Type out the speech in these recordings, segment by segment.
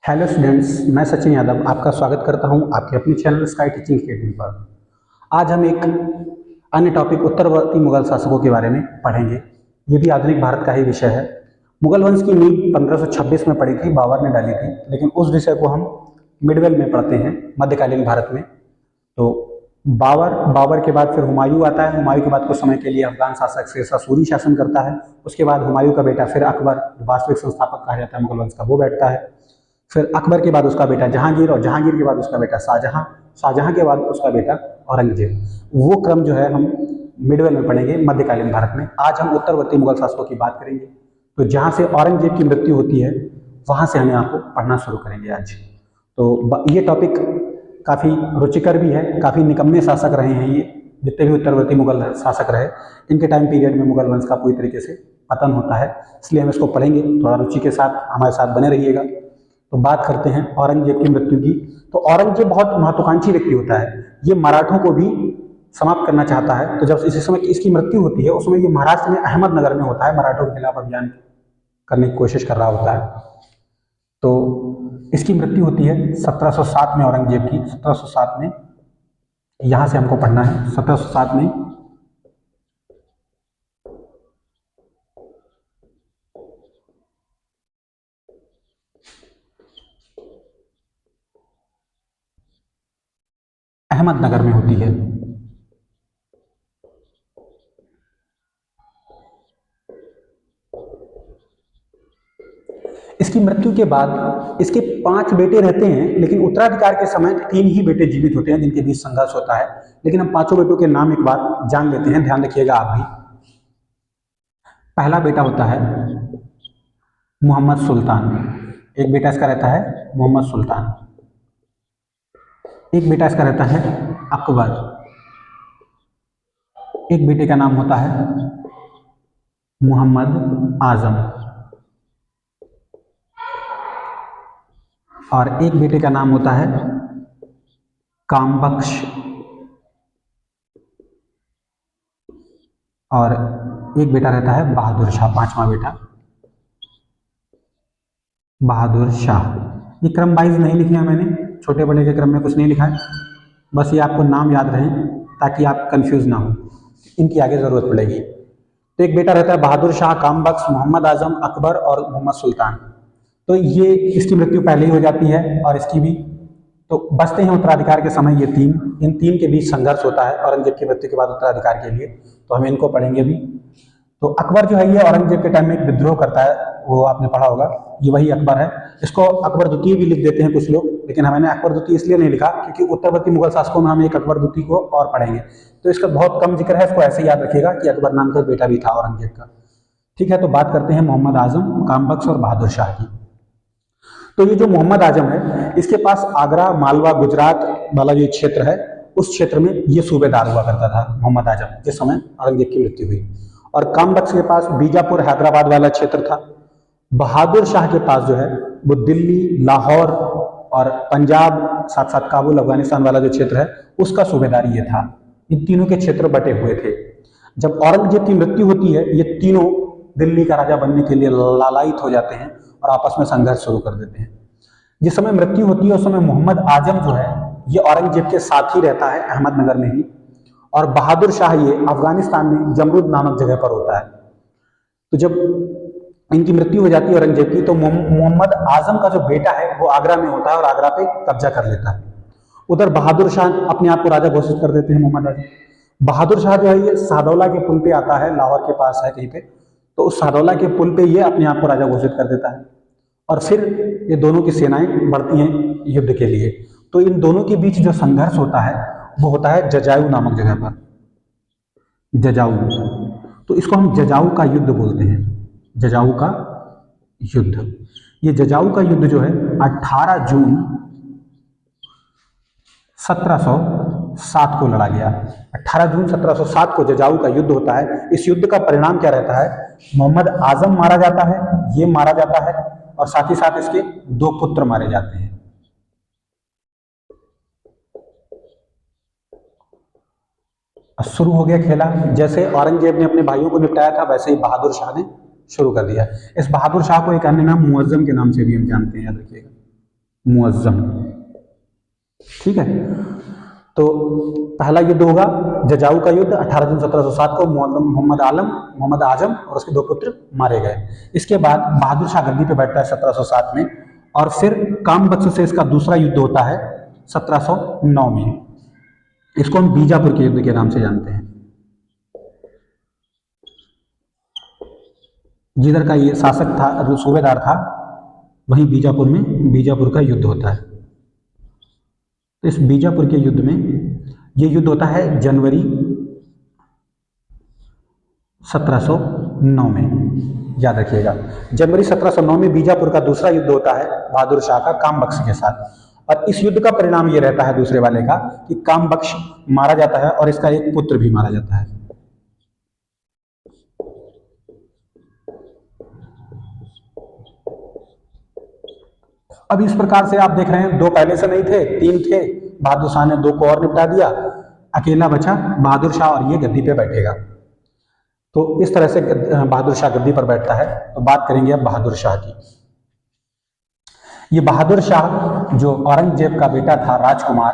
Hello students, मैं सचिन यादव आपका स्वागत करता हूं आपके अपने चैनल स्काई टीचिंग अकेडमी पर। आज हम एक अन्य टॉपिक उत्तरवर्ती मुगल शासकों के बारे में पढ़ेंगे। ये भी आधुनिक भारत का ही विषय है। मुगल वंश की नींव 1526 में पड़ी थी, बाबर ने डाली थी, लेकिन उस विषय को हम मिडवेल में पढ़ते हैं, मध्यकालीन भारत में। तो बाबर के बाद फिर हुमायूं आता है। हुमायूं के बाद कुछ समय के लिए अफगान शासक शेरशाह सूरी शासन करता है। उसके बाद हुमायूं का बेटा फिर अकबर, वास्तविक संस्थापक कहा जाता है मुगल वंश का, वो बैठता है। फिर अकबर के बाद उसका बेटा जहांगीर, और जहांगीर के बाद उसका बेटा शाहजहां, शाहजहां के बाद उसका बेटा औरंगजेब। वो क्रम जो है हम मिडवेल में पढ़ेंगे, मध्यकालीन भारत में। आज हम उत्तरवर्ती मुगल शासकों की बात करेंगे। तो जहां से औरंगजेब की मृत्यु होती है वहां से हमें आपको पढ़ना शुरू करेंगे आज। तो ये टॉपिक काफ़ी रुचिकर भी है, काफ़ी निकम्मे शासक रहे हैं ये। जितने भी उत्तरवर्ती मुगल शासक रहे, इनके टाइम पीरियड में मुगल वंश का पूरी तरीके से पतन होता है। इसलिए हम इसको पढ़ेंगे, थोड़ा रुचि के साथ हमारे साथ बने रहिएगा। तो बात करते हैं औरंगजेब की मृत्यु की। तो औरंगजेब बहुत महत्वाकांक्षी व्यक्ति होता है। ये मराठों को भी समाप्त करना चाहता है। तो जब इसी समय इसकी मृत्यु होती है उस समय ये महाराष्ट्र में अहमदनगर में होता है, मराठों के खिलाफ अभियान करने की कोशिश कर रहा होता है। तो इसकी मृत्यु होती है 1707 में, औरंगजेब की 1707 में। यहां से हमको पढ़ना है 1707 में। अहमदनगर में होती है। इसकी मृत्यु के बाद इसके 5 बेटे रहते हैं, लेकिन उत्तराधिकार के समय 3 ही बेटे जीवित होते हैं जिनके बीच संघर्ष होता है। लेकिन हम 5 बेटों के नाम एक बार जान लेते हैं, ध्यान रखिएगा आप भी। पहला बेटा होता है मोहम्मद सुल्तान। एक बेटा इसका रहता है मोहम्मद सुल्तान। एक बेटा इसका रहता है अकबर। एक बेटे का नाम होता है मोहम्मद आजम, और एक बेटे का नाम होता है कामबख्श, और एक बेटा रहता है बहादुर शाह, 5वां बेटा बहादुर शाह। ये क्रम वाइज नहीं लिखे हैं मैंने, छोटे बड़े के क्रम में कुछ नहीं लिखा है, बस ये आपको नाम याद रहे ताकि आप कंफ्यूज ना हो, इनकी आगे जरूरत पड़ेगी। तो एक बेटा रहता है बहादुर शाह, कामबख्श, मोहम्मद आजम, अकबर और मोहम्मद सुल्तान। तो ये इसकी मृत्यु पहले ही हो जाती है, और इसकी भी। तो बचते हैं उत्तराधिकार के समय ये 3, इन 3 के बीच संघर्ष होता है औरंगजेब की मृत्यु के बाद उत्तराधिकार के लिए। तो हम इनको पढ़ेंगे भी। तो अकबर जो है ये औरंगजेब के टाइम में एक विद्रोह करता है, वो आपने पढ़ा होगा, ये वही अकबर है। इसको अकबर द्वितीय भी लिख देते हैं कुछ लोग, लेकिन मैंने अकबर द्वितीय इसलिए नहीं लिखा क्योंकि उत्तरवर्ती मुगल शासकों में हम एक अकबर द्वितीय को और पढ़ेंगे, तो इसका बहुत कम जिक्र है। इसको ऐसे याद रखिएगा कि अकबर नाम का बेटा भी था औरंगजेब का। ठीक है, तो बात करते हैं मोहम्मद आजम, कामबख्श और बहादुर शाह की। तो ये जो मोहम्मद आजम है, इसके पास आगरा, मालवा, गुजरात वाला जो क्षेत्र है, उस क्षेत्र में ये सूबेदार हुआ करता था मोहम्मद आजम, जिस समय औरंगजेब की मृत्यु हुई। और कामबख्श के पास बीजापुर, हैदराबाद वाला क्षेत्र था। बहादुर शाह के पास जो है वो दिल्ली, लाहौर और पंजाब, साथ साथ काबुल, अफगानिस्तान वाला जो क्षेत्र है उसका सूबेदार ये था। इन तीनों के क्षेत्र बटे हुए थे। जब औरंगजेब की मृत्यु होती है, ये तीनों दिल्ली का राजा बनने के लिए लालायित हो जाते हैं और आपस में संघर्ष शुरू कर देते हैं। जिस समय मृत्यु होती है उस समय मोहम्मद आजम जो है ये औरंगजेब के साथ ही रहता है, अहमदनगर में ही। और बहादुर शाह ये अफगानिस्तान में जमरूद नामक जगह पर होता है। तो जब इनकी मृत्यु हो जाती है औरंगजेब की, तो मोहम्मद आजम का जो बेटा है वो आगरा में होता है और आगरा पे कब्जा कर लेता है। उधर बहादुर शाह अपने आप को राजा घोषित कर देते हैं, मोहम्मद आजम। बहादुर शाह जो है ये सादौला के पुल पे आता है, लाहौर के पास है कहीं पे, तो उस सादौला के पुल पे ये अपने आप को राजा घोषित कर देता है। और फिर ये दोनों की सेनाएं बढ़ती हैं युद्ध के लिए। तो इन दोनों के बीच जो संघर्ष होता है वो होता है जजायू नामक जगह पर, जजाऊ। तो इसको हम जजाऊ का युद्ध बोलते हैं, जजाऊ का युद्ध। ये जजाऊ का युद्ध जो है 18 जून 1707 को लड़ा गया। 18 जून 1707 को जजाऊ का युद्ध होता है। इस युद्ध का परिणाम क्या रहता है? मोहम्मद आजम मारा जाता है, ये मारा जाता है, और साथ ही साथ इसके 2 पुत्र मारे जाते हैं। शुरू हो गया खेला। जैसे औरंगजेब ने अपने भाइयों को निपटाया था, वैसे ही बहादुर शाह ने शुरू कर दिया। इस बहादुर शाह को एक अन्य नाम मुअज्जम के नाम से भी हम जानते हैं, याद रखिएगा। मुअज़्ज़म। ठीक है, तो पहला युद्ध होगा जजाऊ का युद्ध 18 जून 1707 को। मोहम्मद आजम और उसके 2 पुत्र मारे गए। इसके बाद बहादुर शाह गद्दी पे बैठता है 1707 में, और फिर काम बख्श से इसका दूसरा युद्ध होता है 1709 में। इसको हम बीजापुर के युद्ध के नाम से जानते हैं। जिधर का ये शासक था, सूबेदार था, वहीं बीजापुर का युद्ध होता है। तो इस बीजापुर के युद्ध में, ये युद्ध होता है जनवरी 1709 में, याद रखिएगा। जनवरी 1709 में बीजापुर का दूसरा युद्ध होता है बहादुर शाह का काम बख्श के साथ। और इस युद्ध का परिणाम ये रहता है दूसरे वाले का कि काम बख्श मारा जाता है और इसका एक पुत्र भी मारा जाता है। अब इस प्रकार से आप देख रहे हैं, 2 पहले से नहीं थे, 3 थे। बहादुर शाह ने 2 को और निपटा दिया, अकेला बचा बहादुर शाह, और ये गद्दी पे बैठेगा। तो इस तरह से बहादुर शाह गद्दी पर बैठता है। तो बात करेंगे अब बहादुर शाह की। ये बहादुर शाह जो औरंगजेब का बेटा था, राजकुमार,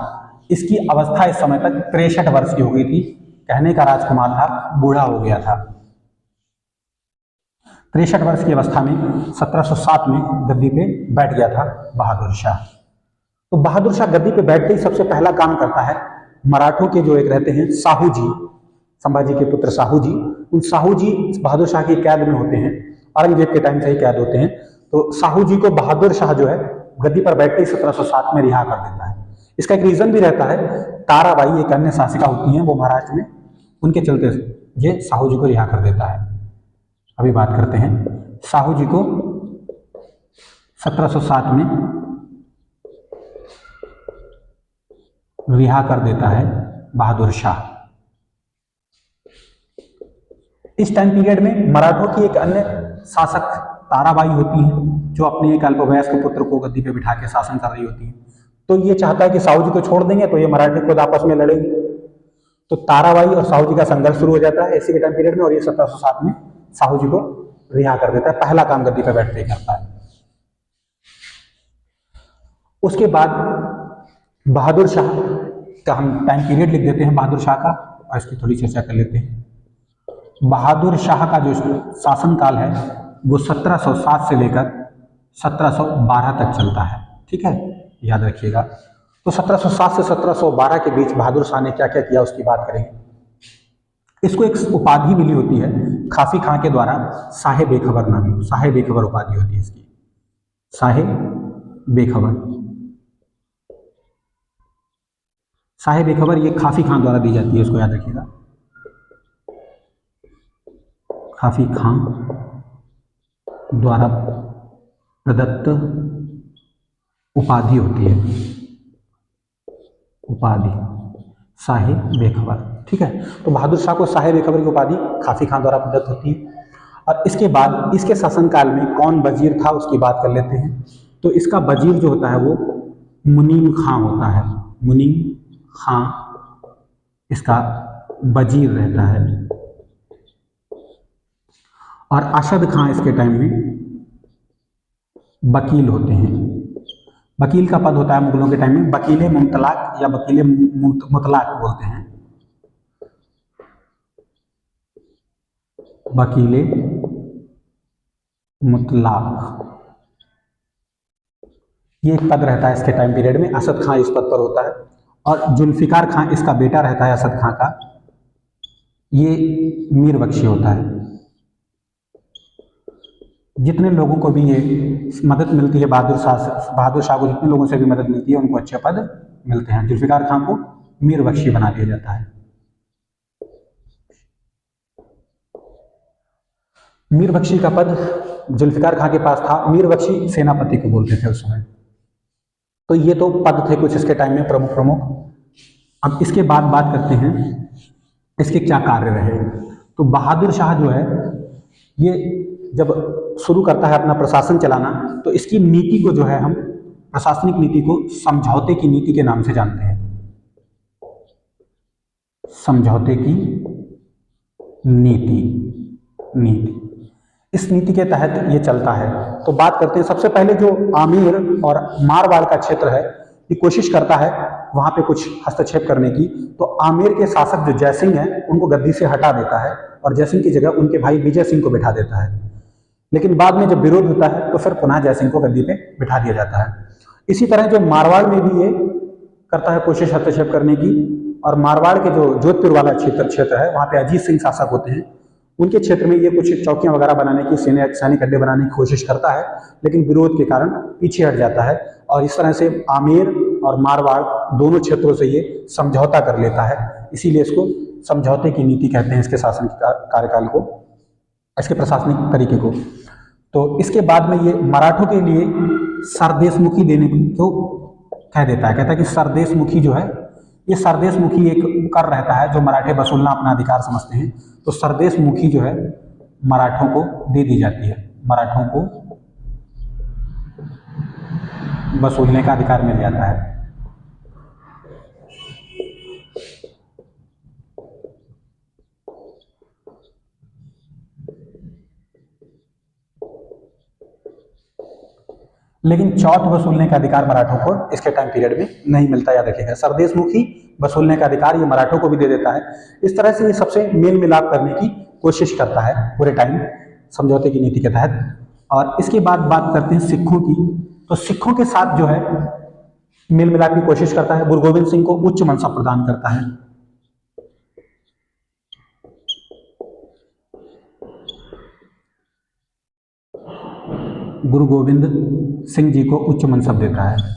इसकी अवस्था इस समय तक 63 वर्ष की हो गई थी। कहने का राजकुमार था, बूढ़ा हो गया था। 63 वर्ष की अवस्था में 1707 में गद्दी पे बैठ गया था बहादुर शाह। तो बहादुर शाह गद्दी पे बैठते ही सबसे पहला काम करता है, मराठों के जो एक रहते हैं साहू जी, संभाजी के पुत्र साहू जी, उन साहू जी बहादुर शाह की कैद में होते हैं, औरंगजेब के टाइम से ही कैद होते हैं। तो साहू जी को बहादुर शाह जो है गद्दी पर बैठते ही 1707 में रिहा कर देता है। इसका एक रीजन भी रहता है, ताराबाई एक अन्य शासिका होती हैं वो महाराष्ट्र में, उनके चलते ये साहू जी को रिहा कर देता है। अभी बात करते हैं, साहू जी को 1707 में रिहा कर देता है बहादुर शाह। इस टाइम पीरियड में मराठों की एक अन्य शासक ताराबाई होती हैं, जो अपने एक अल्पवयस्क पुत्र को गद्दी पे बिठा के शासन कर रही होती हैं। तो ये चाहता है कि साहू जी को छोड़ देंगे तो ये मराठी खुद आपस में लड़ेंगे। तो ताराबाई और साहू जी का संघर्ष शुरू हो जाता है इसी के टाइम पीरियड में, और ये 1707 में साहू जी को रिहा कर देता है। पहला काम गद्दी पे बैठते ही करता है। उसके बाद बहादुर शाह का हम टाइम पीरियड लिख देते हैं बहादुर शाह का, और इसकी थोड़ी चर्चा कर लेते हैं। बहादुर शाह का जो शासनकाल है वो 1707 से लेकर 1712 तक चलता है। ठीक है, याद रखिएगा। तो 1707 से 1712 के बीच बहादुर शाह ने क्या क्या किया उसकी बात करेंगे। इसको एक उपाधि मिली होती है खाफी खां के द्वारा, साहे बेखबर नाम, साहे बेखबर उपाधि होती है इसकी, साहे बेखबर। साहे बेखबर ये खाफी खां द्वारा दी जाती है, इसको याद रखिएगा। खाफी खां द्वारा प्रदत्त उपाधि होती है, उपाधि साहे बेखबर। ठीक है, तो बहादुर शाह को साहे बेखबर की उपाधि खाफी खां द्वारा प्रदत्त होती है। और इसके बाद इसके शासनकाल में कौन वजीर था उसकी बात कर लेते हैं। तो इसका वजीर जो होता है वो मुनीम खां होता है, मुनीम खां इसका वजीर रहता है। और अशद खां इसके टाइम में वकील होते हैं। वकील का पद होता है मुगलों के टाइम में, वकीले मुतलाक या वकीले मुतलाक बोलते हैं, वकीले मुतलाक, ये एक पद रहता है इसके टाइम पीरियड में। असद खां इस पद पर होता है, और जुल्फिकार खां इसका बेटा रहता है असद खां का, ये मीर बख्शी होता है। जितने लोगों को भी ये मदद मिलती है बहादुर शाह को जितने लोगों से भी मदद मिलती है उनको अच्छे पद मिलते हैं। जुल्फिकार खां को मीर बख्शी बना दिया जाता है। मीर बख्शी का पद जुल्फिकार खां के पास था। मीर बख्शी सेनापति को बोलते थे उस समय। तो ये तो पद थे कुछ इसके टाइम में प्रमुख। अब इसके बाद बात करते हैं इसके क्या कार्य रहे। तो बहादुर शाह जो है ये जब शुरू करता है अपना प्रशासन चलाना, तो इसकी नीति को जो है हम प्रशासनिक नीति को समझौते की नीति के नाम से जानते हैं। समझौते की नीति। इस नीति के तहत ये चलता है। तो बात करते हैं, सबसे पहले जो आमेर और मारवाड़ का क्षेत्र है, ये कोशिश करता है वहां पे कुछ हस्तक्षेप करने की। तो आमेर के शासक जो जयसिंह हैं उनको गद्दी से हटा देता है और जयसिंह की जगह उनके भाई विजय सिंह को बिठा देता है। लेकिन बाद में जब विरोध होता है तो फिर पुनः जयसिंह को गद्दी पे बिठा दिया जाता है। इसी तरह जो मारवाड़ में भी ये करता है कोशिश हस्तक्षेप करने की, और मारवाड़ के जो जोधपुर वाला क्षेत्र है वहां पे अजीत सिंह शासक होते हैं, उनके क्षेत्र में ये कुछ चौकियां वगैरह बनाने की, सैनिक अड्डे बनाने की कोशिश करता है, लेकिन विरोध के कारण पीछे हट जाता है। और इस तरह से आमेर और मारवाड़ दोनों क्षेत्रों से ये समझौता कर लेता है। इसीलिए इसको समझौते की नीति कहते हैं, इसके शासन कार्यकाल को, इसके प्रशासनिक तरीके को। तो इसके बाद में ये मराठों के लिए सरदेशमुखी देने को कह देता है। कहता है कि सरदेशमुखी जो है, ये सरदेशमुखी एक कर रहता है जो मराठे वसूलना अपना अधिकार समझते हैं। तो सरदेशमुखी जो है मराठों को दे दी जाती है, मराठों को वसूलने का अधिकार मिल जाता है। लेकिन चौथ वसूलने का अधिकार मराठों को इसके टाइम पीरियड में नहीं मिलता, याद रखिएगा। सरदेशमुखी वसूलने का अधिकार ये मराठों को भी दे देता है। इस तरह से ये सबसे मेल मिलाप करने की कोशिश करता है पूरे टाइम समझौते की नीति के तहत। और इसके बाद बात करते हैं सिखों की। तो सिखों के साथ जो है मेल मिलाप की कोशिश करता है, गुरु गोविंद सिंह को उच्च मनसब प्रदान करता है। गुरु गोविंद सिंह जी को उच्च मनसब देता है।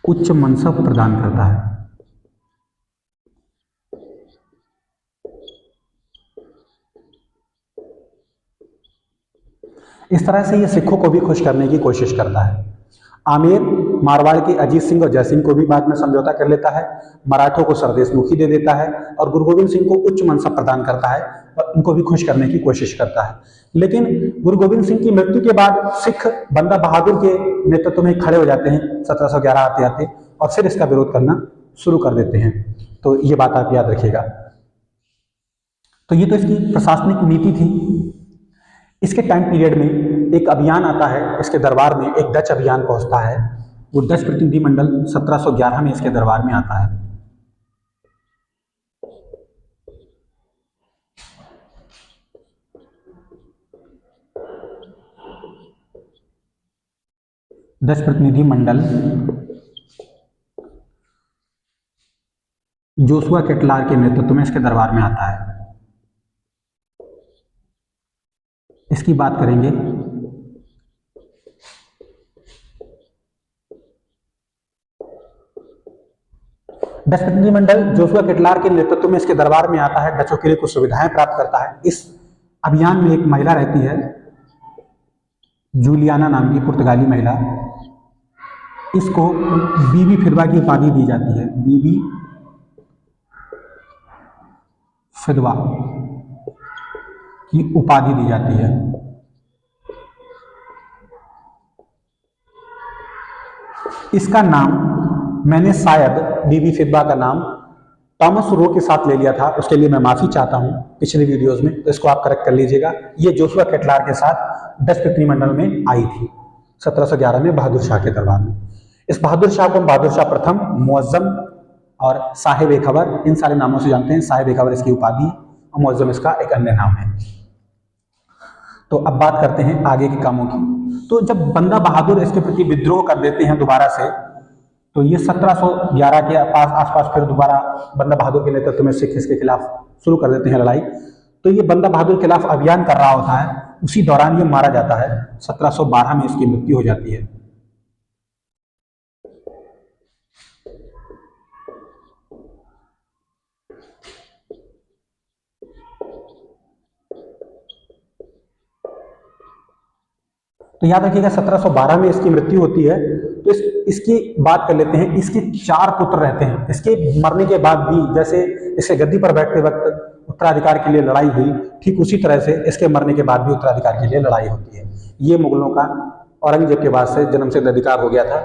उच्च मनसब प्रदान करता है। इस तरह से ये सिखों को भी खुश करने की कोशिश करता है। आमेर मारवाड़ के अजीत सिंह और जयसिंह को भी बाद में समझौता कर लेता है, मराठों को सरदेशमुखी दे देता है और गुरु गोविंद सिंह को उच्च मनसब प्रदान करता है और उनको भी खुश करने की कोशिश करता है। लेकिन गुरु गोविंद सिंह की मृत्यु के बाद सिख बंदा बहादुर के नेतृत्व में खड़े हो जाते हैं 1711 आते आते, और फिर इसका विरोध करना शुरू कर देते हैं। तो ये बात आप याद रखिएगा। तो ये तो इसकी प्रशासनिक नीति थी। इसके टाइम पीरियड में एक अभियान आता है इसके दरबार में, एक डच अभियान पहुंचता है। वो डच प्रतिनिधिमंडल 1711 में इसके दरबार में आता है। डच प्रतिनिधिमंडल जोशुआ केटलार के नेतृत्व में इसके दरबार में आता है। इसकी बात करेंगे। डच प्रतिनिधिमंडल जोशुआ केटलार के नेतृत्व में इसके दरबार में आता है, डचों के लिए कुछ सुविधाएं प्राप्त करता है। इस अभियान में एक महिला रहती है, जूलियाना नाम की पुर्तगाली महिला। इसको बीबी फिदवा की उपाधि दी जाती है, बीबी फिदवा की उपाधि दी जाती है। इसका नाम मैंने शायद बीबी फिदवा का नाम टॉमस रो के साथ ले लिया था, उसके लिए मैं माफी चाहता हूं पिछले वीडियोस में, तो इसको आप करेक्ट कर लीजिएगा। ये जोशुआ केटलार के साथ डच प्रतिनिधिमंडल में आई थी 1711 में बहादुर शाह के दरबार में। इस बहादुर शाह को बहादुर शाह प्रथम, मुअज्जम और साहिब-ए-खबर, इन सारे नामों से जानते हैं। साहिब-ए-खबर इसकी उपाधि और मुअज्जम इसका एक अन्य नाम है। तो अब बात करते हैं आगे के कामों की। तो जब बंदा बहादुर इसके प्रति विद्रोह कर देते हैं दोबारा से, तो ये 1711 के आसपास फिर दोबारा बंदा बहादुर के नेतृत्व में सिख इसके खिलाफ शुरू कर देते हैं लड़ाई। तो ये बंदा बहादुर के खिलाफ अभियान कर रहा होता है, उसी दौरान ये मारा जाता है। 1712 में इसकी मृत्यु हो जाती है। तो याद रखिएगा 1712 में इसकी मृत्यु होती है। तो इसकी बात कर लेते हैं। इसके 4 पुत्र रहते हैं। इसके मरने के बाद भी जैसे इसके गद्दी पर बैठते वक्त उत्तराधिकार के लिए लड़ाई हुई, ठीक उसी तरह से इसके मरने के बाद भी उत्तराधिकार के लिए लड़ाई होती है। ये मुगलों का औरंगजेब के बाद से जन्म सिद्ध अधिकार हो गया था।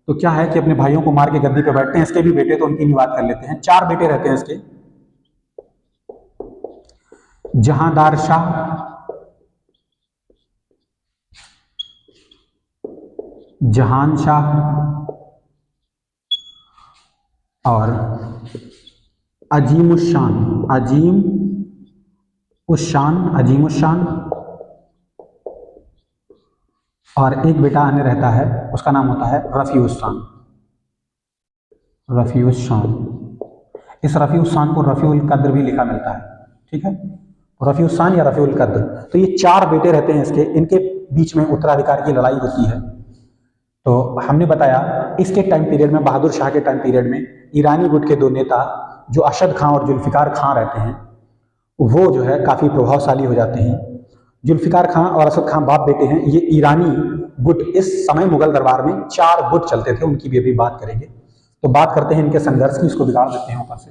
तो क्या है कि अपने भाइयों को मार के गद्दी पर बैठते हैं। इसके भी बेटे, तो उनकी भी बात कर लेते हैं। 4 बेटे रहते हैं इसके। जहांदार शाह, जहान शाह और अजीम उस शान, अजीम उस शान, अजीम उस शान। और एक बेटा अन्य रहता है, उसका नाम होता है रफ़ी उस शान, रफ़ी उस शान। इस रफ़ी उस शान को रफ़ी उल कद्र भी लिखा मिलता है, ठीक है, रफ़ी उस शान या रफ़ी उल कद्र। तो ये चार बेटे रहते हैं इसके, इनके बीच में उत्तराधिकार की लड़ाई होती है। तो हमने बताया इसके टाइम पीरियड में, बहादुर शाह के टाइम पीरियड में ईरानी गुट के दो नेता जो अशद खां और जुल्फ़िकार खां रहते हैं, वो जो है काफ़ी प्रभावशाली हो जाते हैं। जुल्फ़िकार खां और असद खां बाप बेटे हैं। ये ईरानी गुट, इस समय मुगल दरबार में चार गुट चलते थे, उनकी भी अभी बात करेंगे। तो बात करते हैं इनके संघर्ष की, इसको बिगाड़ देते हैं ऊपर से।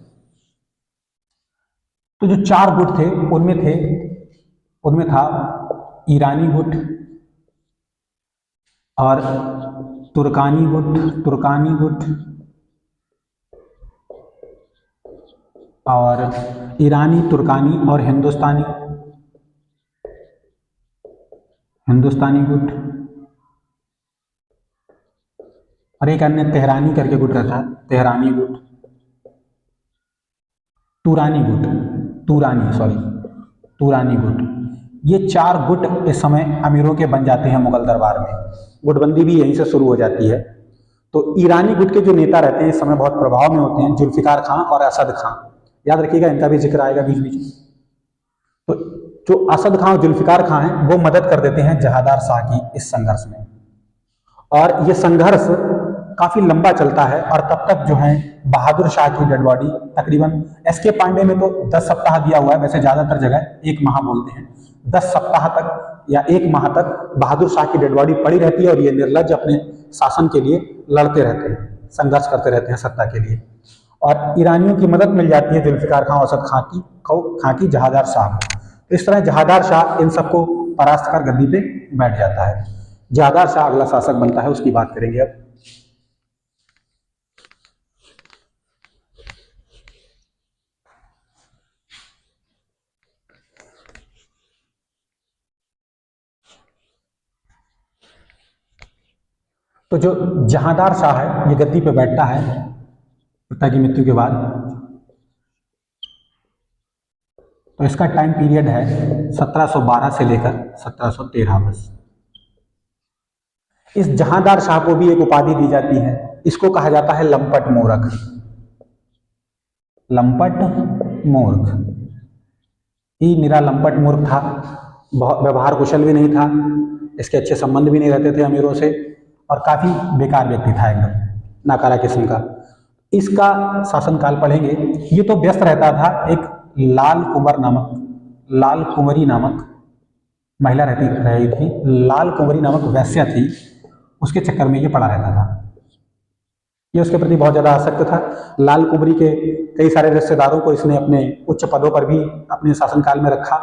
तो जो चार गुट थे उनमें था ईरानी गुट और तुर्कानी गुट और ईरानी, तुर्कानी और हिंदुस्तानी गुट। और एक अन्य तेहरानी करके गुट रहता है, तेहरानी गुट, तुरानी गुट। ये चार गुट इस समय अमीरों के बन जाते हैं मुगल दरबार में। गुटबंदी भी यहीं से शुरू हो जाती है। तो ईरानी गुट के जो नेता रहते हैं इस समय बहुत प्रभाव में होते हैं, जुल्फ़िकार खां और असद खां। याद रखिएगा, इनका भी जिक्र आएगा बीच बीच में। तो जो असद खां और जुल्फ़िकार खां हैं वो मदद कर देते हैं जहांदार शाह की इस संघर्ष में। और ये संघर्ष काफ़ी लंबा चलता है और तब तक जो है बहादुर शाह की डेड बॉडी तकरीबन, एस के पांडे में तो 10 सप्ताह दिया हुआ है, वैसे ज़्यादातर जगह 1 माह बोलते हैं, 10 सप्ताह तक या 1 माह तक बहादुर शाह की डेड बॉडी पड़ी रहती है और ये निर्लज्ज अपने शासन के लिए लड़ते रहते हैं, संघर्ष करते रहते हैं सत्ता के लिए। और ईरानियों की मदद मिल जाती है जुल्फ़िकार खां और असद खां की जहांदार शाह को। तो इस तरह जहांदार शाह इन सबको परास्त कर गद्दी पे बैठ जाता है। जहांदार शाह अगला शासक बनता है, उसकी बात करेंगे अब। तो जो जहांदार शाह है ये गद्दी पे बैठता है पिता की मृत्यु के बाद। तो इसका टाइम पीरियड है 1712 से लेकर 1713 बस। इस जहांदार शाह को भी एक उपाधि दी जाती है, इसको कहा जाता है लंपट मूर्ख। लंपट मूर्ख, ये निरा लंपट मूर्ख था, बहुत व्यवहार कुशल भी नहीं था, इसके अच्छे संबंध भी नहीं रहते थे अमीरों से और काफ़ी बेकार व्यक्ति था, एकदम नाकारा किस्म का। इसका शासनकाल पढ़ेंगे। ये तो व्यस्त रहता था, एक लाल कुंवरी नामक महिला रही थी, लाल कुंवरी नामक वैश्या थी, उसके चक्कर में ये पड़ा रहता था। ये उसके प्रति बहुत ज़्यादा आसक्त था। लाल कुंवरी के कई सारे रिश्तेदारों को इसने अपने उच्च पदों पर भी अपने शासनकाल में रखा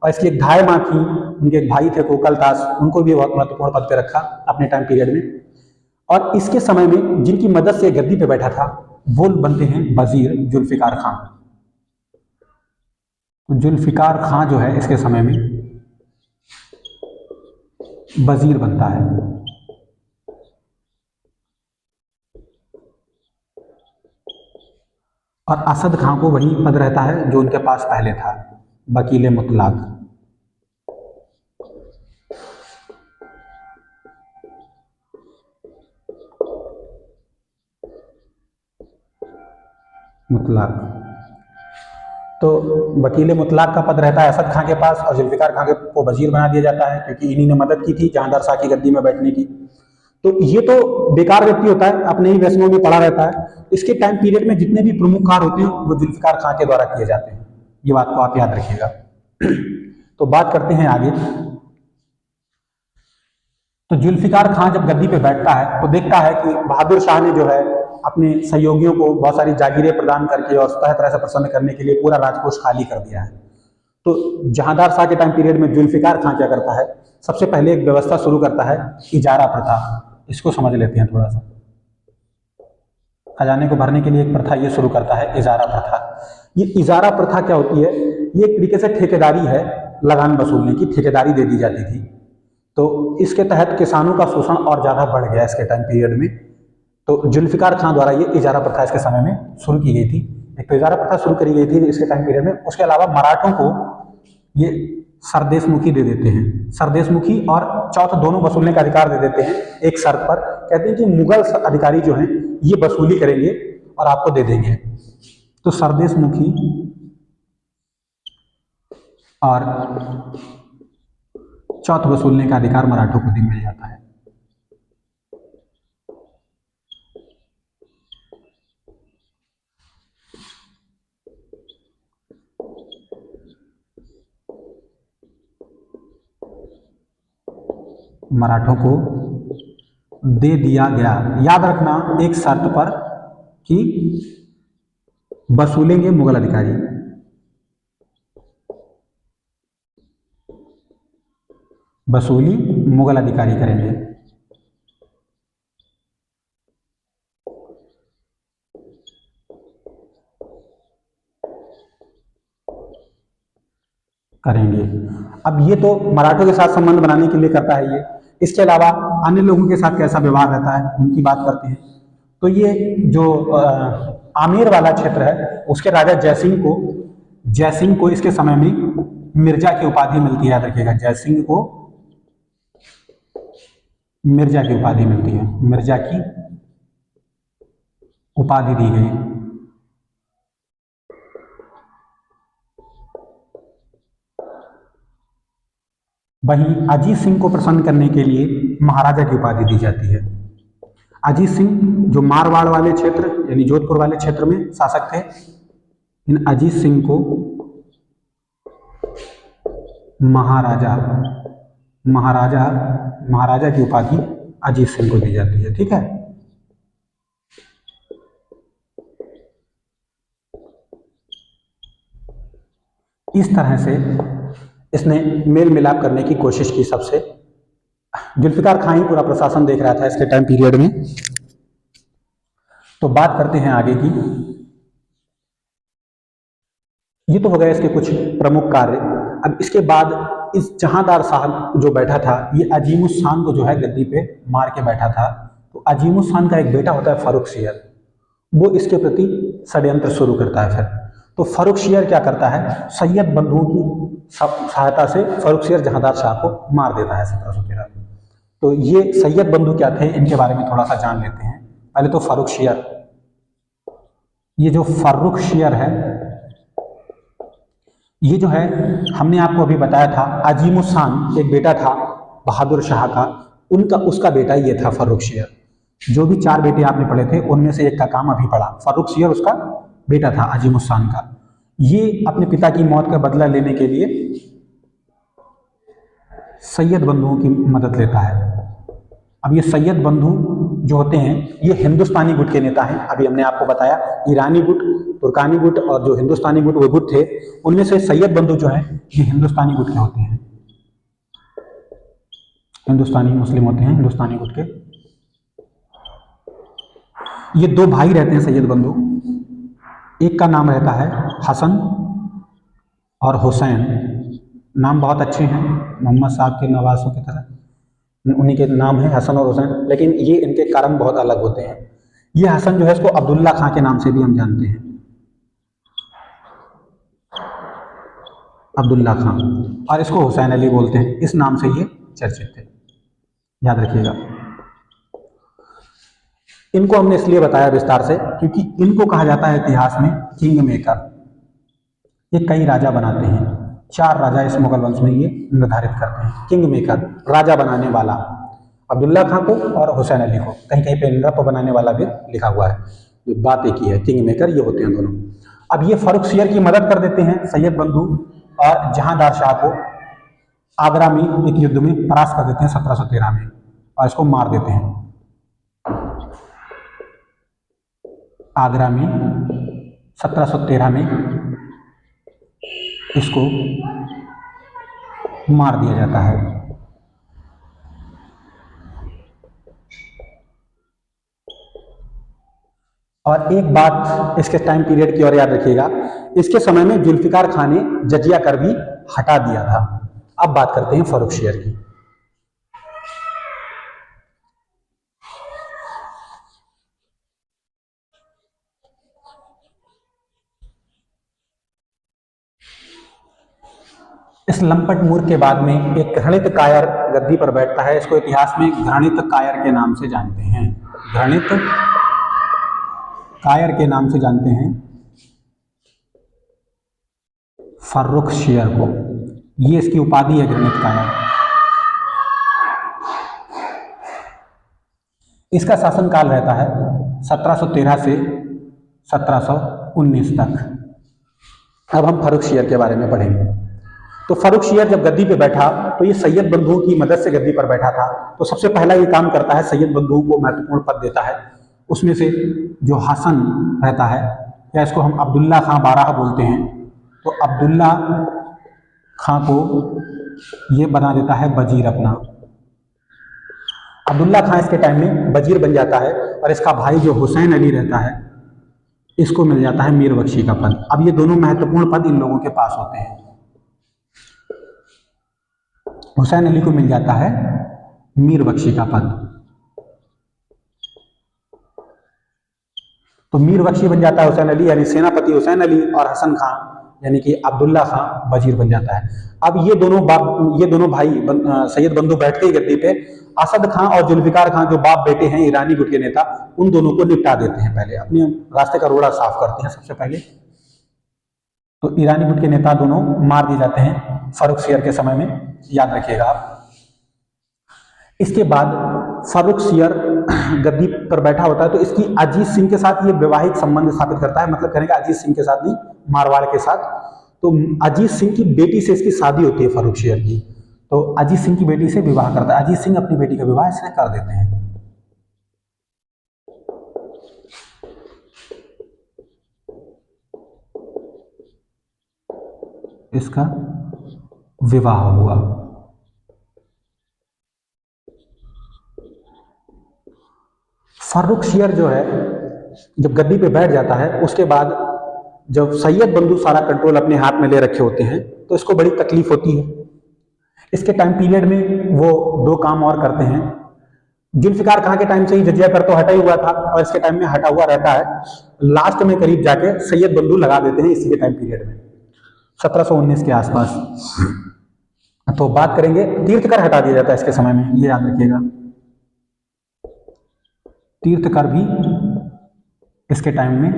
और इसकी एक धाय माँ थी, उनके एक भाई थे कोकल दास, उनको भी बहुत महत्वपूर्ण पद पर रखा अपने टाइम पीरियड में। और इसके समय में जिनकी मदद से गद्दी पे बैठा था वो बनते हैं वजीर जुल्फ़िकार खां। तो जुल्फ़िकार खां जो है इसके समय में वजीर बनता है। और असद खां को वही पद रहता है जो उनके पास पहले था, वकील मुतलाक। तो वकील मुतलाक का पद रहता है असद खां के पास और जुल्फ़िकार खां को वजीर बना दिया जाता है क्योंकि इन्हीं ने मदद की थी जहांदार शाह की गद्दी में बैठने की। तो ये तो बेकार व्यक्ति होता है, अपने ही व्यसनों में पड़ा रहता है। इसके टाइम पीरियड में जितने भी प्रमुख कार्य होते हैं वो जुल्फ़िकार खां के द्वारा किए जाते हैं, ये बात को आप याद रखिएगा। तो बात करते हैं आगे। तो जुल्फ़िकार खां जब गद्दी पे बैठता है तो देखता है कि बहादुर शाह ने जो है अपने सहयोगियों को बहुत सारी जागीरें प्रदान करके और तरह तरह से प्रसन्न करने के लिए पूरा राजकोष खाली कर दिया है। तो जहांदार शाह के टाइम पीरियड में जुल्फ़िकार खां क्या करता है, सबसे पहले एक व्यवस्था शुरू करता है, इजारा प्रथा। इसको समझ लेते हैं थोड़ा सा। खजाने को भरने के लिए एक प्रथा ये शुरू करता है, इजारा प्रथा। ये इजारा प्रथा क्या होती है, ये एक तरीके से ठेकेदारी है, लगान वसूलने की ठेकेदारी दे दी जाती थी। तो इसके तहत किसानों का शोषण और ज़्यादा बढ़ गया इसके टाइम पीरियड में। तो जुल्फ़िकार खां द्वारा ये इजारा प्रथा इसके समय में शुरू की गई थी। एक तो इजारा प्रथा शुरू करी गई थी इसके टाइम पीरियड में, उसके अलावा मराठों को ये सरदेशमुखी दे देते हैं, सरदेशमुखी और चौथ दोनों वसूलने का अधिकार दे देते हैं एक शर्त पर। कहते हैं कि मुगल अधिकारी जो हैं ये वसूली करेंगे और आपको दे देंगे। तो सरदेशमुखी और चौथ वसूलने का अधिकार मराठों को मिल जाता है। मराठों को दे दिया गया, याद रखना एक शर्त पर कि वसूलेंगे मुगल अधिकारी। वसूली मुगल अधिकारी करेंगे। करेंगे। अब ये तो मराठों के साथ संबंध बनाने के लिए करता है ये। इसके अलावा अन्य लोगों के साथ कैसा व्यवहार रहता है उनकी बात करते हैं। तो ये जो आमेर वाला क्षेत्र है उसके राजा जयसिंह को इसके समय में मिर्जा की उपाधि मिलती है। याद रखिएगा, जयसिंह को मिर्जा की उपाधि मिलती है, मिर्जा की उपाधि दी गई। वहीं अजीत सिंह को प्रसन्न करने के लिए महाराजा की उपाधि दी जाती है। अजीत सिंह जो मारवाड़ वाले क्षेत्र यानी जोधपुर वाले क्षेत्र में शासक थे, इन अजीत सिंह को महाराजा महाराजा महाराजा की उपाधि अजीत सिंह को दी जाती है। ठीक है, इस तरह से इसने मेल मिलाप करने की कोशिश की सबसे। जुल्फ़िकार खां ही पूरा प्रशासन देख रहा था इसके टाइम पीरियड में। तो बात करते हैं आगे की। ये तो हो गए इसके कुछ प्रमुख कार्य। अब इसके बाद इस जहांदार साहब जो बैठा था ये अजीमुस खान को जो है गद्दी पे मार के बैठा था। तो अजीमुस खान का एक बेटा होता है फर्रुखसियर, वो इसके प्रति षड्यंत्र शुरू करता है। फिर तो फर्रुखसियर क्या करता है, सैयद बंधुओं की सहायता से फर्रुखसियर जहांदार शाह को मार देता है 1713 में। तो ये सैयद बंधु क्या थे इनके बारे में थोड़ा सा जान लेते हैं। पहले तो फर्रुखसियर, ये जो फर्रुखसियर है ये जो है हमने आपको अभी बताया था अजीमुस खान एक बेटा था बहादुर शाह का, उसका बेटा ये था फर्रुखसियर। जो भी 4 बेटे आपने पढ़े थे उनमें से एक का काम अभी पढ़ा, फर्रुखसियर उसका बेटा था अजीमुस खान का। ये अपने पिता की मौत का बदला लेने के लिए सैयद बंधुओं की मदद लेता है। अब ये सैयद बंधु जो होते हैं ये हिंदुस्तानी गुट के नेता हैं। अभी हमने आपको बताया ईरानी गुट, तुर्कानी गुट और जो हिंदुस्तानी गुट वो गुट थे, उनमें से सैयद बंधु जो है ये हिंदुस्तानी गुट के होते हैं, हिंदुस्तानी मुस्लिम होते हैं हिंदुस्तानी गुट के। ये 2 भाई रहते हैं सैयद बंधु, एक का नाम रहता है हसन और हुसैन। नाम बहुत अच्छे हैं मोहम्मद साहब के नवासों की तरह, उन्हीं के नाम है हसन और हुसैन, लेकिन ये इनके कारण बहुत अलग होते हैं। ये हसन जो है इसको अब्दुल्ला खां के नाम से भी हम जानते हैं, अब्दुल्ला खां, और इसको हुसैन अली बोलते हैं, इस नाम से ये चर्चित थे, याद रखिएगा। इनको हमने इसलिए बताया विस्तार से क्योंकि इनको कहा जाता है इतिहास में किंग मेकर। ये कई राजा बनाते हैं, 4 राजा इस मुगल वंश में ये निर्धारित करते हैं। किंग मेकर, राजा बनाने वाला, अब्दुल्ला खां को और हुसैन अली को, कहीं कहीं पे नृप बनाने वाला भी लिखा हुआ है, ये बात एक ही है, किंग मेकर ये होते हैं दोनों। अब ये फर्रुखसियर की मदद कर देते हैं सैयद बंधु और जहांदार शाह को आगरा में एक युद्ध में परास्त कर देते हैं 1713 में और इसको मार देते हैं। आगरा में 1713 में इसको मार दिया जाता है। और एक बात इसके टाइम पीरियड की और याद रखिएगा, इसके समय में जुल्फिकार खान ने जजिया कर भी हटा दिया था। अब बात करते हैं फर्रुखशियर की। इस लंपट मूर्ख के बाद में एक घृणित कायर गद्दी पर बैठता है। इसको इतिहास में घृणित कायर के नाम से जानते हैं। घृणित कायर के नाम से जानते हैं फर्रुखशियर को। ये इसकी उपाधि है, घृणित कायर। इसका शासनकाल रहता है 1713 से 1719 तक। अब हम फर्रुखशियर के बारे में पढ़ेंगे। तो फर्रुखशियर जब गद्दी पे बैठा तो ये सैयद बंधुओं की मदद से गद्दी पर बैठा था। तो सबसे पहला ये काम करता है, सैयद बंधुओं को महत्वपूर्ण पद देता है। उसमें से जो हसन रहता है, या इसको हम अब्दुल्ला खां बाराह बोलते हैं, तो अब्दुल्ला खां को ये बना देता है वजीर अपना। अब्दुल्ला खां इसके टाइम में वजीर बन जाता है। और इसका भाई जो हुसैन अली रहता है, इसको मिल जाता है मीर बख्शी का पद। अब ये दोनों महत्वपूर्ण पद इन लोगों के पास होते हैं। हुसैन अली को मिल जाता है मीर बख्शी का पद। तो मीर बख्शी बन जाता है हुसैन अली, यानी सेनापति हुसैन अली, और हसन खां यानी कि अब्दुल्ला खां वजीर बन जाता है। अब ये दोनों भाई सैयद बंधु बैठते ही गद्दी पे असद खां और जुल्फिकार खां, जो बाप बेटे हैं ईरानी गुट के नेता, उन दोनों को निपटा देते हैं। पहले अपने रास्ते का रोड़ा साफ करते हैं सबसे पहले। तो ईरानी गुट के नेता दोनों मार दिए जाते हैं फर्रुखशियर के समय में, याद रखिएगा आप। इसके बाद फर्रुखशियर गद्दी पर बैठा होता है तो इसकी अजीत सिंह के साथ ये वैवाहिक संबंध स्थापित करता है। मतलब कहने का अजीत सिंह के साथ नहीं, मारवाड़ के साथ। तो अजीत सिंह की बेटी से इसकी शादी होती है फर्रुखशियर की। तो अजीत सिंह की बेटी से विवाह करता है। अजीत सिंह अपनी बेटी का विवाह इससे कर देते हैं। इसका विवाह हुआ। फर्रुखशियर जो है जब गद्दी पे बैठ जाता है, उसके बाद जब सैयद बंधु सारा कंट्रोल अपने हाथ में ले रखे होते हैं तो इसको बड़ी तकलीफ होती है। इसके टाइम पीरियड में वो दो काम और करते हैं। जुल्फिकार खां के टाइम से ही जजिया कर तो हटा ही हुआ था और इसके टाइम में हटा हुआ रहता है। लास्ट में करीब जाके सैयद बंधु लगा देते हैं इसी के टाइम पीरियड में, 1719 के आसपास। तो बात करेंगे, तीर्थ कर हटा दिया जाता है इसके समय में, ये याद रखिएगा। तीर्थ कर भी इसके टाइम में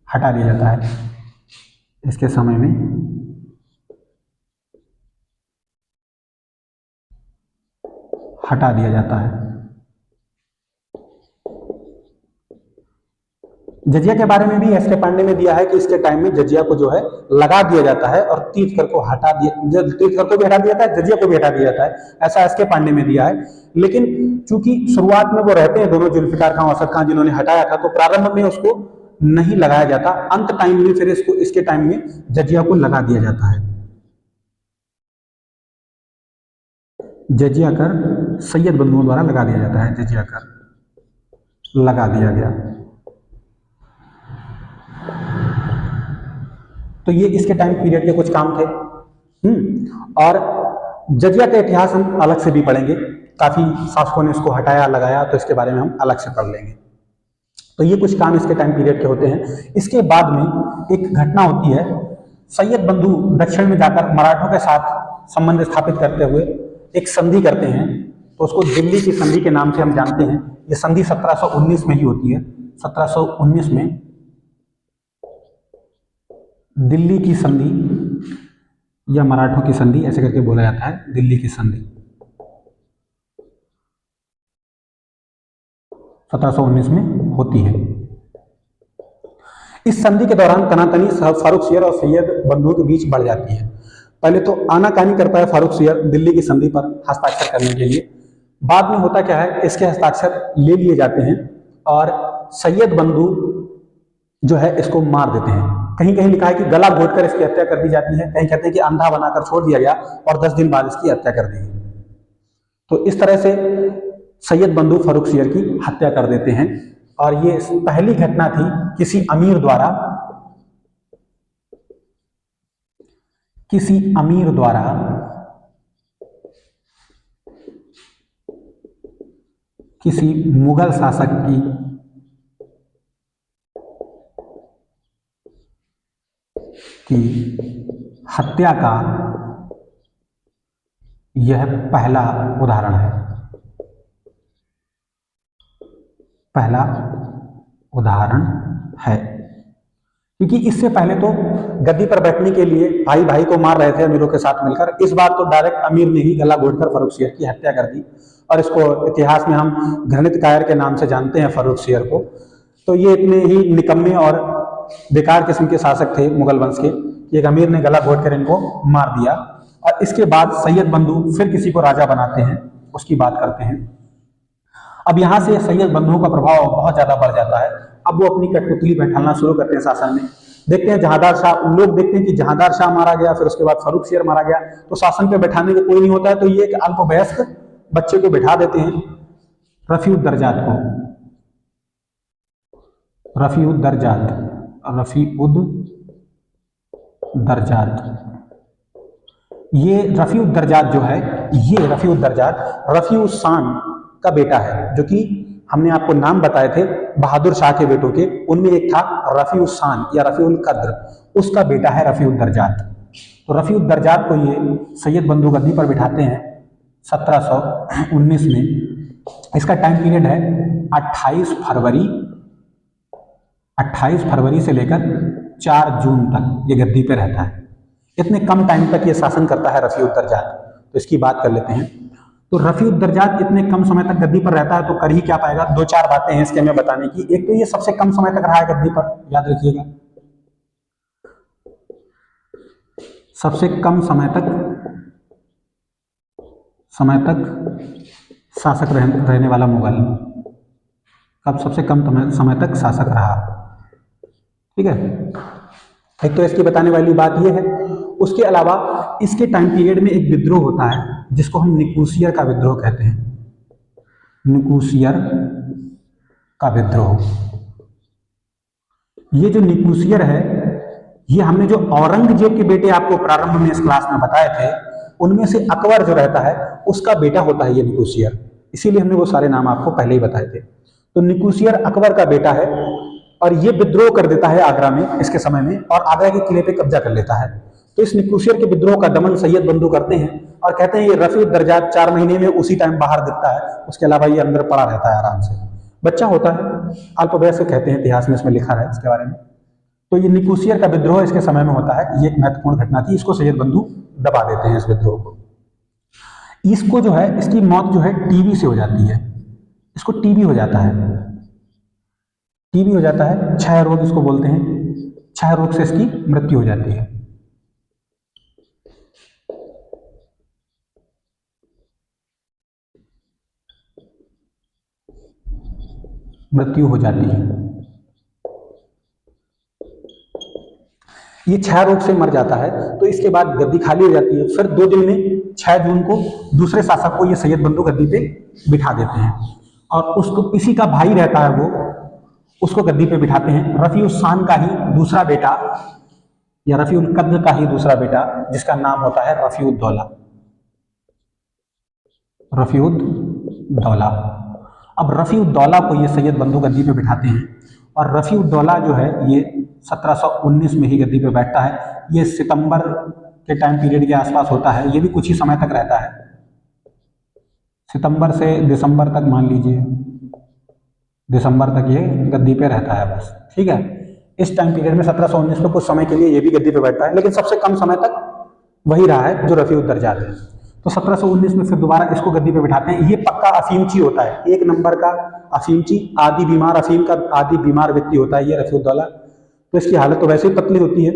हटा दिया जाता है, इसके समय में हटा दिया जाता है। जजिया के बारे में भी एस के पांडे ने दिया है कि इसके टाइम में जजिया को जो है लगा दिया जाता है और तीर्थकर को हटा दिया, तीर्थकर को भी हटा दिया जाता है, जजिया को भी हटा दिया जाता है, ऐसा एस के पांडे में दिया है। लेकिन चूंकि शुरुआत में वो रहते हैं दोनों, जुल्फिकार खां और असद खां जिन्होंने हटाया था, तो प्रारंभ में उसको नहीं लगाया जाता। अंत टाइम में फिर इसके टाइम में जजिया को लगा दिया जाता है। जजिया कर सैयद बंधुओं द्वारा लगा दिया जाता है, जजिया कर लगा दिया गया। तो ये इसके टाइम पीरियड के कुछ काम थे। और जजिया का इतिहास हम अलग से भी पढ़ेंगे। काफी शासकों ने इसको हटाया लगाया, तो इसके बारे में हम अलग से पढ़ लेंगे। तो ये कुछ काम इसके टाइम पीरियड के होते हैं। इसके बाद में एक घटना होती है, सैयद बंधु दक्षिण में जाकर मराठों के साथ संबंध स्थापित करते हुए एक संधि करते हैं। तो उसको दिल्ली की संधि के नाम से हम जानते हैं। ये संधि 1719 में ही होती है। 1719 में दिल्ली की संधि या मराठों की संधि ऐसे करके बोला जाता है, दिल्ली की संधि 1719 में होती है। इस संधि के दौरान तनातनी फर्रुखशियर और सैयद बंधुओं के बीच बढ़ जाती है। पहले तो आनाकानी करता है फर्रुखशियर दिल्ली की संधि पर हस्ताक्षर करने के लिए। बाद में होता क्या है, इसके हस्ताक्षर ले लिए जाते हैं और सैयद बंधु जो है इसको मार देते हैं। कहीं कहीं लिखा है कि गला घोटकर इसकी हत्या कर दी जाती है, कहीं कहते हैं कि अंधा बनाकर छोड़ दिया गया और 10 दिन बाद इसकी हत्या कर दी गई। तो इस तरह से सैयद बंधु फर्रुखशियर की हत्या कर देते हैं और ये पहली घटना थी किसी अमीर द्वारा किसी मुगल शासक की हत्या का यह पहला उदाहरण है। पहला उदाहरण है, क्योंकि इससे पहले तो गद्दी पर बैठने के लिए भाई भाई को मार रहे थे अमीरों के साथ मिलकर। इस बार तो डायरेक्ट अमीर ने ही गला घोटकर फर्रुखसियर की हत्या कर दी, और इसको इतिहास में हम घृणित कायर के नाम से जानते हैं फर्रुखसियर को। तो ये इतने ही निकम्मे और बेकार किस्म के शासक थे मुगल वंश के कि एक अमीर ने गला घोट कर इनको मार दिया। और इसके बाद सैयद बंधु फिर किसी को राजा बनाते हैं, उसकी बात करते हैं। अब यहाँ से सैयद बंधुओं का प्रभाव बहुत ज्यादा बढ़ जाता है। अब वो अपनी कठपुतली बैठाना शुरू करते हैं शासन में। देखते हैं जहांदार शाह, लोग देखते हैं कि जहांदार शाह मारा गया, फिर उसके बाद फर्रुखसियर मारा गया, तो शासन पे बैठाने को कोई नहीं होता है, तो ये एक अल्पवयस्क बच्चे को बैठा देते हैं, रफीउद्दर्जात को। ये रफीउद्दर्जात जो है, ये रफीउद्दर्जात रफीउस्सान का बेटा है, जो कि हमने आपको नाम बताए थे बहादुर शाह के बेटों के, उनमें एक था रफीउस्सान या रफीउल कद्र, उसका बेटा है रफीउद्दर्जात। तो रफीउद्दर्जात को ये सैयद बंधु गद्दी पर बिठाते हैं 1719 में। इसका टाइम पीरियड है 28 फरवरी से लेकर 4 जून तक ये गद्दी पे रहता है। इतने कम टाइम तक ये शासन करता है रफीउद्दर्जात। तो इसकी बात कर लेते हैं। तो रफीउद्दर्जात इतने कम समय तक गद्दी पर रहता है, तो कर ही क्या पाएगा। 2-4 बातें हैं इसके में बताने की। एक तो ये सबसे कम समय तक रहा है गद्दी पर, याद रखिएगा, सबसे कम समय तक शासक रहने वाला मुगल, कब सबसे कम समय तक शासक रहा। ठीक है, एक तो इसकी बताने वाली बात यह है। उसके अलावा इसके टाइम पीरियड में एक विद्रोह होता है जिसको हम निकोसियर का विद्रोह कहते हैं। निकोसियर का विद्रोह, ये जो निकोसियर है, ये हमने जो औरंगजेब के बेटे आपको प्रारंभ में इस क्लास में बताए थे, उनमें से अकबर जो रहता है उसका बेटा होता है ये निकोसियर। इसीलिए हमने वो सारे नाम आपको पहले ही बताए थे। तो निकोसियर अकबर का बेटा है, और ये विद्रोह कर देता है आगरा में इसके समय में, और आगरा के किले पे कब्जा कर लेता है। तो इस निकोसियर के विद्रोह का दमन सैयद बंधु करते हैं, और कहते हैं ये रफीउद्दर्जात 4 महीने में उसी टाइम बाहर दिखता है, उसके अलावा ये अंदर पड़ा रहता है आराम से, बच्चा होता है, अल्पवयस्क कहते हैं, इतिहास में इसमें लिखा है इसके बारे में। तो ये निकोसियर का विद्रोह इसके समय में होता है। ये एक महत्वपूर्ण घटना थी, इसको सैयद बंधु दबा देते हैं इस विद्रोह को। इसको जो है, इसकी मौत जो है टीबी से हो जाती है, इसको टीबी हो जाता है, टीबी हो जाता है, क्षय रोग इसको बोलते हैं। क्षय रोग से इसकी मृत्यु हो जाती है। ये क्षय रोग से मर जाता है। तो इसके बाद गद्दी खाली हो जाती है। फिर 2 दिन में 6 जून को दूसरे शासक को ये सैयद बंधु गद्दी पे बिठा देते हैं, और उसको इसी का भाई रहता है वो, उसको गद्दी पे बिठाते हैं। रफीउस्सान का ही दूसरा बेटा या रफीउल कद्र का ही दूसरा बेटा, जिसका नाम होता है रफीउद्दौला। अब रफीउद्दौला को ये सैयद बंधु गद्दी पे बिठाते हैं, और रफीउद्दौला जो है ये 1719 में ही गद्दी पे बैठता है। ये सितंबर के टाइम पीरियड के आसपास होता है। ये भी कुछ ही समय तक रहता है, सितंबर से दिसंबर तक, मान लीजिए दिसंबर तक ये गद्दी पे रहता है बस। ठीक है, इस टाइम पीरियड में 1719 में कुछ समय के लिए ये भी गद्दी पे बैठता है, लेकिन सबसे कम समय तक वही रहा है जो रफीउद्दर्जात है। तो 1719 में फिर दोबारा इसको गद्दी पे बिठाते हैं। ये पक्का अफीमची होता है, 1 नंबर का अफीमची, आदि बीमार, अफीम का आदि बीमार व्यक्ति होता है ये रफीउद्दौला। तो इसकी हालत तो वैसे ही पतली होती है।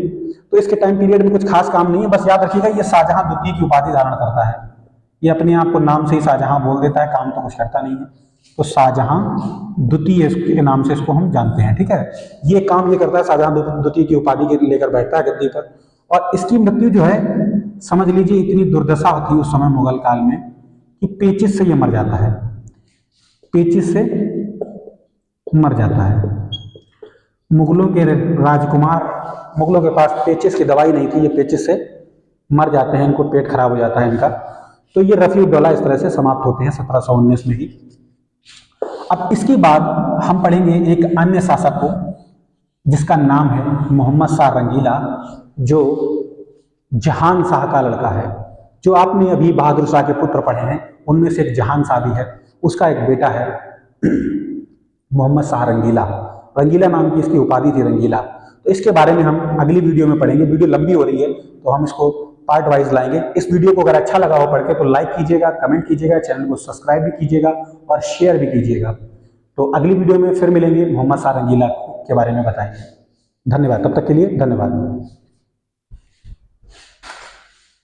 तो इसके टाइम पीरियड में कुछ खास काम नहीं है, बस याद रखिएगा ये शाहजहां द्वितीय की उपाधि धारण करता है। ये अपने आप को नाम से ही शाहजहां बोल देता है, काम तो कुछ करता नहीं है। तो शाहजहां द्वितीय के नाम से इसको हम जानते हैं। ठीक है, ये काम ये करता है, शाहजहां द्वितीय की उपाधि के लेकर बैठता है गद्दी पर। और इसकी मृत्यु जो है, समझ लीजिए इतनी दुर्दशा थी उस समय मुगल काल में कि पेचिस से ये मर जाता है। पेचिस से मर जाता है। मुगलों के राजकुमार, मुगलों के पास पेचिस की दवाई नहीं थी, ये पेचिस से मर जाते हैं, इनको पेट खराब हो जाता है इनका। तो ये रफ़ी-उद-दौला इस तरह से समाप्त होते हैं 1719 में ही। अब इसके बाद हम पढ़ेंगे एक अन्य शासक को जिसका नाम है मोहम्मद शाह रंगीला, जो जहान शाह का लड़का है। जो आपने अभी बहादुर शाह के पुत्र पढ़े हैं उनमें से एक जहान शाह भी है, उसका एक बेटा है मोहम्मद शाह रंगीला। रंगीला नाम की इसकी उपाधि थी, रंगीला। तो इसके बारे में हम अगली वीडियो में पढ़ेंगे। वीडियो लंबी हो रही है तो हम इसको पार्ट वाइज लाएंगे। इस वीडियो को अगर अच्छा लगा हो पढ़ के तो लाइक कीजिएगा, कमेंट कीजिएगा, चैनल को सब्सक्राइब भी कीजिएगा और शेयर भी कीजिएगा। तो अगली वीडियो में फिर मिलेंगे, मोहम्मद शाह रंगीला के बारे में बताएंगे। धन्यवाद, तब तक के लिए धन्यवाद।